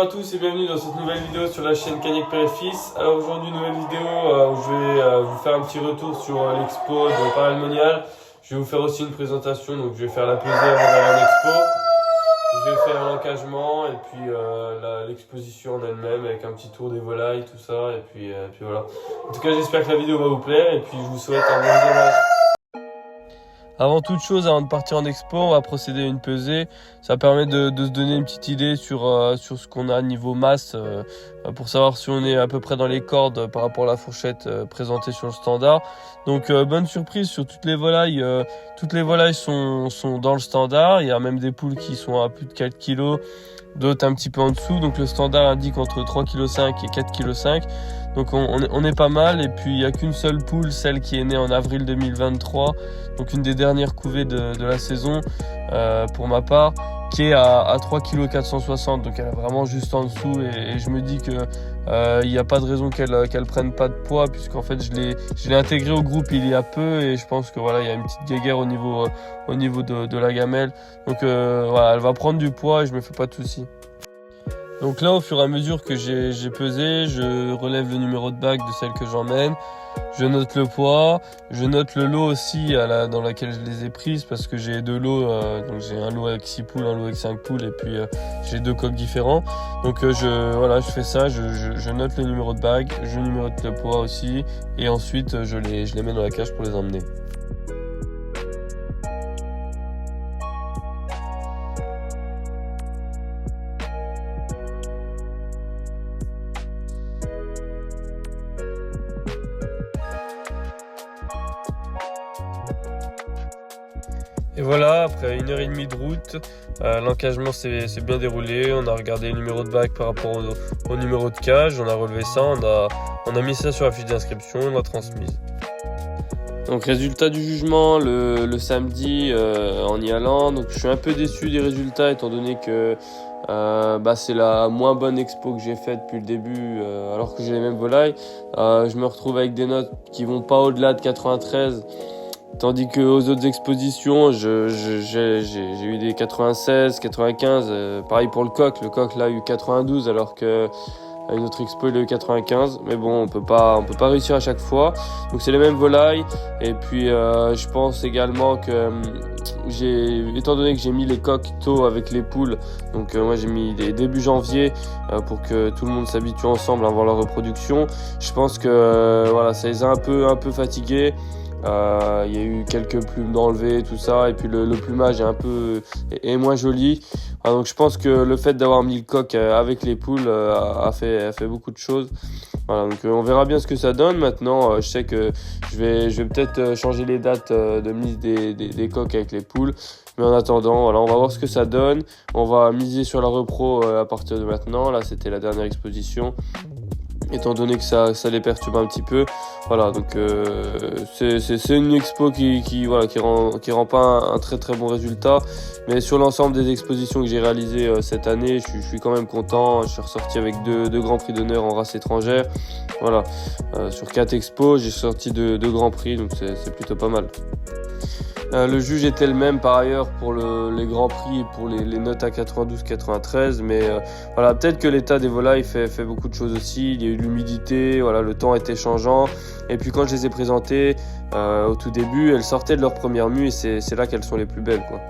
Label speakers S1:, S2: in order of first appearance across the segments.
S1: à tous et bienvenue dans cette nouvelle vidéo sur la chaîne Cagnac Père et Fils. Alors aujourd'hui, nouvelle vidéo où je vais vous faire un petit retour sur l'expo de Paray-le-Monial. Je vais vous faire aussi une présentation, donc je vais faire la pesée avant d'aller en expo. Je vais faire l'encagement et puis l'exposition en elle-même avec un petit tour des volailles, tout ça et puis voilà. En tout cas, j'espère que la vidéo va vous plaire et puis je vous souhaite un bon visionnage. Avant toute chose, avant de partir en expo, on va procéder à une pesée. Ça permet de se donner une petite idée sur ce qu'on a niveau masse, pour savoir si on est à peu près dans les cordes par rapport à la fourchette présentée sur le standard. Donc bonne surprise sur toutes les volailles. Toutes les volailles sont dans le standard. Il y a même des poules qui sont à plus de 4 kg, d'autres un petit peu en dessous. Donc le standard indique entre 3,5 kg et 4,5 kg. Donc on est pas mal. Et puis il n'y a qu'une seule poule, celle qui est née en avril 2023. Donc une des dernières couvées de la saison pour ma part, qui est à 3,460 kg. Donc elle est vraiment juste en dessous et je me dis que il n'y a pas de raison qu'elle prenne pas de poids, puisqu'en fait je l'ai intégrée au groupe il y a peu et je pense que voilà, il y a une petite guéguerre au niveau de la gamelle. Donc voilà, elle va prendre du poids et je me fais pas de soucis. Donc là, au fur et à mesure que j'ai pesé, je relève le numéro de bague de celle que j'emmène. Je note le poids, je note le lot aussi dans laquelle je les ai prises, parce que j'ai deux lots, donc j'ai un lot avec 6 poules, un lot avec 5 poules et puis j'ai deux coques différents. Donc je fais ça, je note le numéro de bague, je numérote le poids aussi et ensuite je les mets dans la cage pour les emmener. Et voilà, après 1h30 de route, l'encagement s'est bien déroulé. On a regardé le numéro de bague par rapport au numéro de cage, on a relevé ça, on a mis ça sur la fiche d'inscription, on l'a transmise. Donc résultat du jugement le samedi en y allant. Donc je suis un peu déçu des résultats étant donné que c'est la moins bonne expo que j'ai faite depuis le début, alors que j'ai les mêmes volailles. Je me retrouve avec des notes qui vont pas au-delà de 93. Tandis qu'aux autres expositions, j'ai eu des 96, 95, pareil pour le coq. Le coq là a eu 92 alors que une autre expo il a eu 95. Mais bon, on peut pas réussir à chaque fois. Donc c'est les mêmes volailles. Et puis je pense également que étant donné que j'ai mis les coqs tôt avec les poules, donc moi j'ai mis début janvier pour que tout le monde s'habitue ensemble avant la reproduction. Je pense que voilà, ça les a un peu fatigués. Il y a eu quelques plumes d'enlever, tout ça, et puis le plumage est moins joli. Donc je pense que le fait d'avoir mis le coq avec les poules a fait beaucoup de choses. Voilà, donc on verra bien ce que ça donne. Maintenant, je sais que je vais peut-être changer les dates de mise des coqs avec les poules. Mais en attendant, voilà, on va voir ce que ça donne. On va miser sur la repro à partir de maintenant. Là, c'était la dernière exposition, étant donné que ça les perturbe un petit peu. Voilà, donc c'est une expo qui rend pas un très très bon résultat, mais sur l'ensemble des expositions que j'ai réalisées cette année, je suis quand même content. Je suis ressorti avec deux grands prix d'honneur en race étrangère. Voilà, sur 4 expos, j'ai sorti deux grands prix, donc c'est plutôt pas mal. Le juge était le même par ailleurs pour les grands prix et pour les notes à 92-93, mais voilà, peut-être que l'état des volailles fait beaucoup de choses aussi. Il y a eu l'humidité, voilà, le temps était changeant, et puis quand je les ai présentées au tout début, elles sortaient de leur première mue et c'est là qu'elles sont les plus belles, quoi.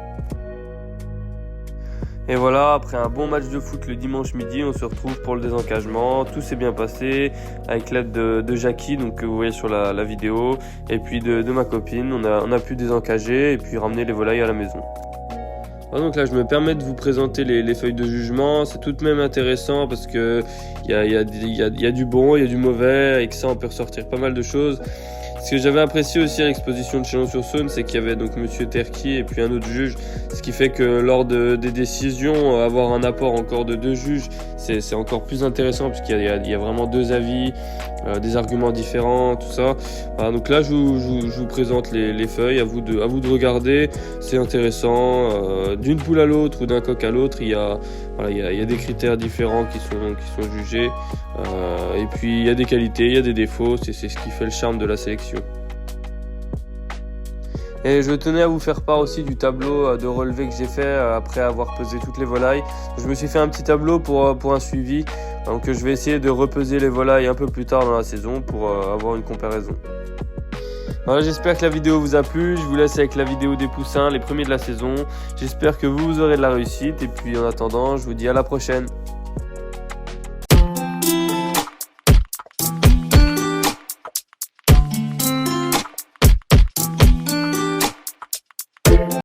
S1: Et voilà, après un bon match de foot le dimanche midi, on se retrouve pour le désencagement. Tout s'est bien passé avec l'aide de Jackie, donc que vous voyez sur la vidéo, et puis de ma copine. On a pu désencager et puis ramener les volailles à la maison. Donc là, je me permets de vous présenter les feuilles de jugement. C'est tout de même intéressant parce que il y a du bon, il y a du mauvais. Avec ça, on peut ressortir pas mal de choses. Ce que j'avais apprécié aussi à l'exposition de Chalon-sur-Saône, c'est qu'il y avait donc Monsieur Terquier et puis un autre juge, ce qui fait que lors des décisions, avoir un apport encore de 2 juges, c'est encore plus intéressant puisqu'il y a vraiment 2 avis, des arguments différents, tout ça. Voilà, donc là, je vous présente les feuilles, à vous de regarder. C'est intéressant. D'une poule à l'autre ou d'un coq à l'autre, il y a des critères différents qui sont jugés. Et puis il y a des qualités, il y a des défauts. C'est ce qui fait le charme de la sélection. Et je tenais à vous faire part aussi du tableau de relevé que j'ai fait après avoir pesé toutes les volailles. Je me suis fait un petit tableau pour un suivi. Donc je vais essayer de repeser les volailles un peu plus tard dans la saison pour avoir une comparaison. Voilà, j'espère que la vidéo vous a plu. Je vous laisse avec la vidéo des poussins, les premiers de la saison. J'espère que vous aurez de la réussite. Et puis en attendant, je vous dis à la prochaine.